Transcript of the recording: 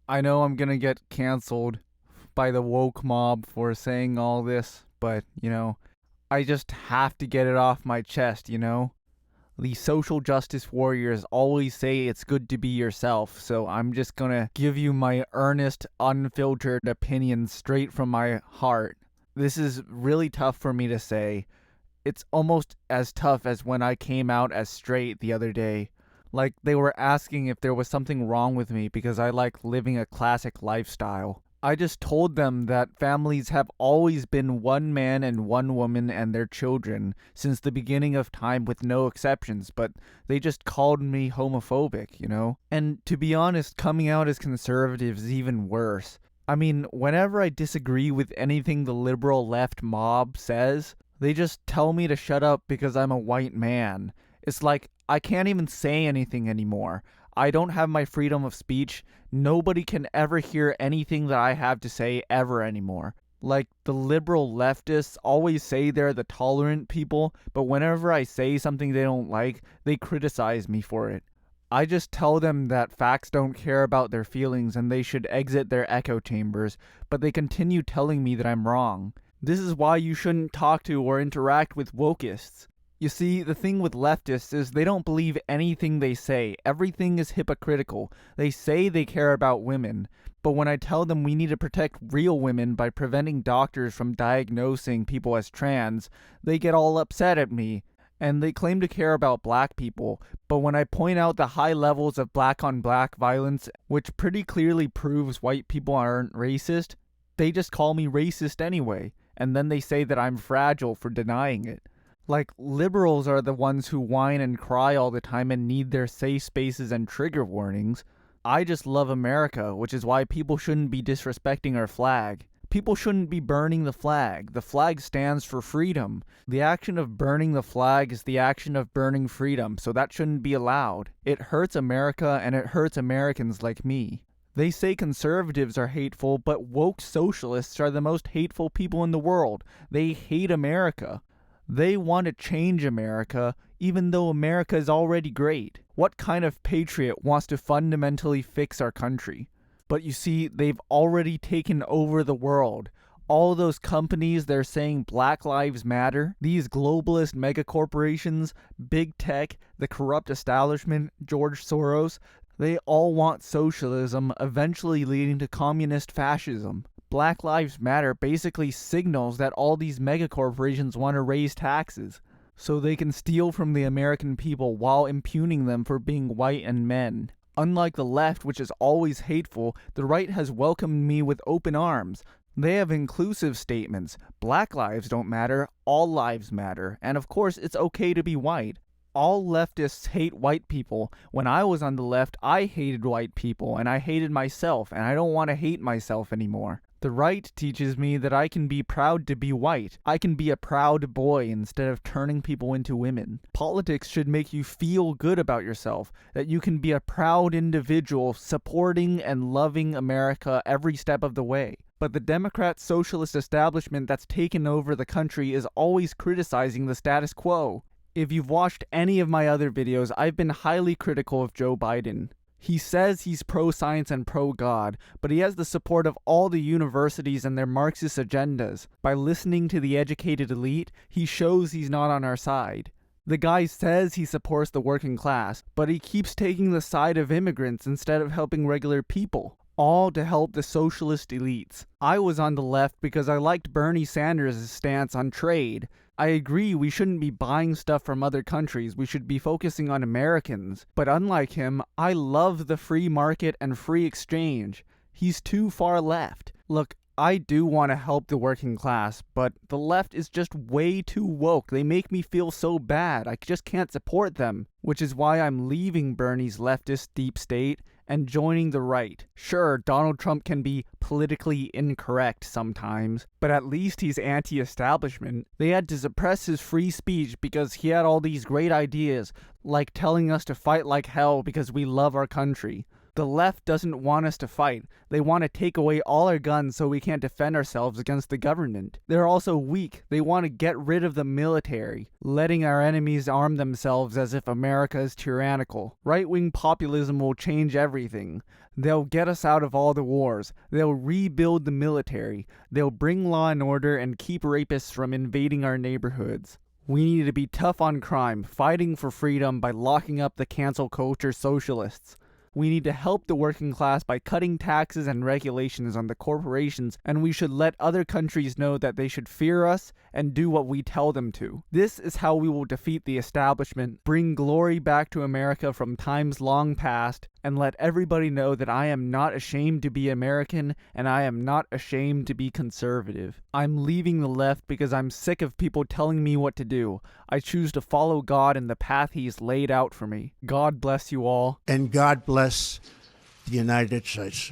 I know I'm gonna get canceled by the woke mob for saying all this, but, I just have to get it off my chest. The social justice warriors always say it's good to be yourself, so I'm just gonna give you my earnest, unfiltered opinion straight from my heart. This is really tough for me to say. It's almost as tough as when I came out as straight the other day. Like, they were asking if there was something wrong with me because I like living a classic lifestyle. I just told them that families have always been one man and one woman and their children since the beginning of time with no exceptions, but they just called me homophobic. And to be honest, coming out as conservative is even worse. I mean, whenever I disagree with anything the liberal left mob says, they just tell me to shut up because I'm a white man. It's like I can't even say anything anymore. I don't have my freedom of speech. Nobody can ever hear anything that I have to say ever anymore. Like, the liberal leftists always say they're the tolerant people, but whenever I say something they don't like, they criticize me for it. I just tell them that facts don't care about their feelings and they should exit their echo chambers, but they continue telling me that I'm wrong. This is why you shouldn't talk to or interact with wokeists. You see, the thing with leftists is they don't believe anything they say. Everything is hypocritical. They say they care about women, but when I tell them we need to protect real women by preventing doctors from diagnosing people as trans, they get all upset at me. And they claim to care about black people, but when I point out the high levels of black-on-black violence, which pretty clearly proves white people aren't racist, they just call me racist anyway, and then they say that I'm fragile for denying it. Like, liberals are the ones who whine and cry all the time and need their safe spaces and trigger warnings. I just love America, which is why people shouldn't be disrespecting our flag. People shouldn't be burning the flag. The flag stands for freedom. The action of burning the flag is the action of burning freedom, so that shouldn't be allowed. It hurts America and it hurts Americans like me. They say conservatives are hateful, but woke socialists are the most hateful people in the world. They hate America. They want to change America, even though America is already great. What kind of patriot wants to fundamentally fix our country? But you see, they've already taken over the world. All those companies, they're saying Black Lives Matter. These globalist megacorporations, big tech, the corrupt establishment, George Soros, they all want socialism, eventually leading to communist fascism. Black Lives Matter basically signals that all these megacorporations want to raise taxes, so they can steal from the American people while impugning them for being white and men. Unlike the left, which is always hateful, the right has welcomed me with open arms. They have inclusive statements. Black lives don't matter, all lives matter, and of course it's okay to be white. All leftists hate white people. When I was on the left, I hated white people, and I hated myself, and I don't want to hate myself anymore. The right teaches me that I can be proud to be white. I can be a proud boy instead of turning people into women. Politics should make you feel good about yourself, that you can be a proud individual supporting and loving America every step of the way. But the Democrat socialist establishment that's taken over the country is always criticizing the status quo. If you've watched any of my other videos, I've been highly critical of Joe Biden. He says he's pro-science and pro-God, but he has the support of all the universities and their Marxist agendas. By listening to the educated elite, he shows he's not on our side. The guy says he supports the working class, but he keeps taking the side of immigrants instead of helping regular people. All to help the socialist elites. I was on the left because I liked Bernie Sanders' stance on trade. I agree we shouldn't be buying stuff from other countries, we should be focusing on Americans. But unlike him, I love the free market and free exchange. He's too far left. Look, I do want to help the working class, but the left is just way too woke. They make me feel so bad. I just can't support them. Which is why I'm leaving Bernie's leftist deep state and joining the right. Sure, Donald Trump can be politically incorrect sometimes, but at least he's anti-establishment. They had to suppress his free speech because he had all these great ideas, like telling us to fight like hell because we love our country. The left doesn't want us to fight. They want to take away all our guns so we can't defend ourselves against the government. They're also weak. They want to get rid of the military, letting our enemies arm themselves as if America is tyrannical. Right-wing populism will change everything. They'll get us out of all the wars. They'll rebuild the military. They'll bring law and order and keep rapists from invading our neighborhoods. We need to be tough on crime, fighting for freedom by locking up the cancel culture socialists. We need to help the working class by cutting taxes and regulations on the corporations, and we should let other countries know that they should fear us and do what we tell them to. This is how we will defeat the establishment, bring glory back to America from times long past, and let everybody know that I am not ashamed to be American and I am not ashamed to be conservative. I'm leaving the left because I'm sick of people telling me what to do. I choose to follow God in the path He's laid out for me. God bless you all. And God bless the United States.